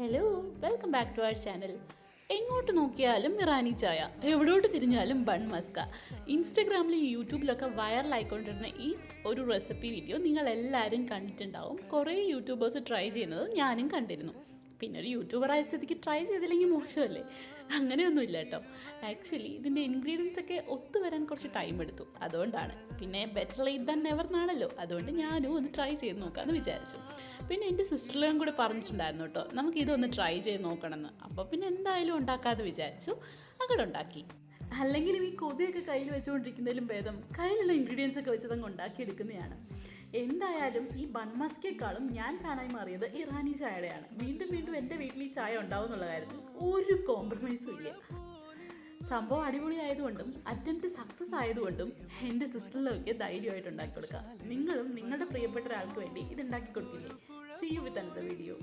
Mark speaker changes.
Speaker 1: Hello, welcome back to our channel. എങ്ങോട്ട് നോക്കിയാലും ഇറാനി ചായ, എവിടോട്ട് തിരിഞ്ഞാലും ബൺ മസ്ക. ഇൻസ്റ്റഗ്രാമിലും യൂട്യൂബിലൊക്കെ വൈറലായിക്കൊണ്ടിരുന്ന ഈ ഒരു റെസിപ്പി വീഡിയോ നിങ്ങളെല്ലാവരും കണ്ടിട്ടുണ്ടാവും. കുറേ യൂട്യൂബേഴ്സ് ട്രൈ ചെയ്യുന്നത് ഞാനും കണ്ടിരുന്നു. പിന്നെ ഒരു യൂട്യൂബറായ സ്ഥിതിക്ക് ട്രൈ ചെയ്തില്ലെങ്കിൽ മോശമല്ലേ? അങ്ങനെയൊന്നുമില്ല കേട്ടോ. ആക്ച്വലി ഇതിൻ്റെ ഇൻഗ്രീഡിയൻസ് ഒക്കെ ഒത്തുവരാൻ കുറച്ച് ടൈം എടുത്തു. അതുകൊണ്ടാണ്. പിന്നെ ബെറ്റർ ലേറ്റ് ദാൻ നെവർ എന്നാണല്ലോ. അതുകൊണ്ട് ഞാനും ഒന്ന് ട്രൈ ചെയ്ത് നോക്കാമെന്ന് വിചാരിച്ചു. പിന്നെ എൻ്റെ സിസ്റ്ററിലും കൂടെ പറഞ്ഞിട്ടുണ്ടായിരുന്നു കേട്ടോ, നമുക്ക് ഇതൊന്ന് ട്രൈ ചെയ്ത് നോക്കണമെന്ന്. അപ്പോൾ പിന്നെ എന്തായാലും ഉണ്ടാക്കാമെന്ന് വിചാരിച്ചു. അങ്ങോട്ട് ഉണ്ടാക്കി. അല്ലെങ്കിലും ഈ കൊതിയൊക്കെ കയ്യിൽ വെച്ചുകൊണ്ടിരിക്കുന്നതിലും ഭേദം കയ്യിലുള്ള ഇൻഗ്രീഡിയൻസ് ഒക്കെ വെച്ചതങ്ങ് ഉണ്ടാക്കിയെടുക്കുന്നതാണ്. എന്തായാലും ഈ ബൺ മസ്കേക്കാളും ഞാൻ ഫാനായി മാറിയത് ഇറാനി ചായയുടെയാണ്. വീണ്ടും വീണ്ടും എൻ്റെ വീട്ടിൽ ഈ ചായ ഉണ്ടാവും എന്നുള്ള കാര്യത്തിൽ ഒരു കോംപ്രമൈസും ഇല്ല. സംഭവം അടിപൊളിയായതുകൊണ്ടും അറ്റംപ്റ്റ് സക്സസ് ആയതുകൊണ്ടും എൻ്റെ സിസ്റ്ററിലൊക്കെ ധൈര്യമായിട്ട് ഉണ്ടാക്കി കൊടുക്കുക. നിങ്ങളും നിങ്ങളുടെ പ്രിയപ്പെട്ട ഒരാൾക്ക് വേണ്ടി ഇത് ഉണ്ടാക്കി കൊടുക്കില്ലേ? See you with another video.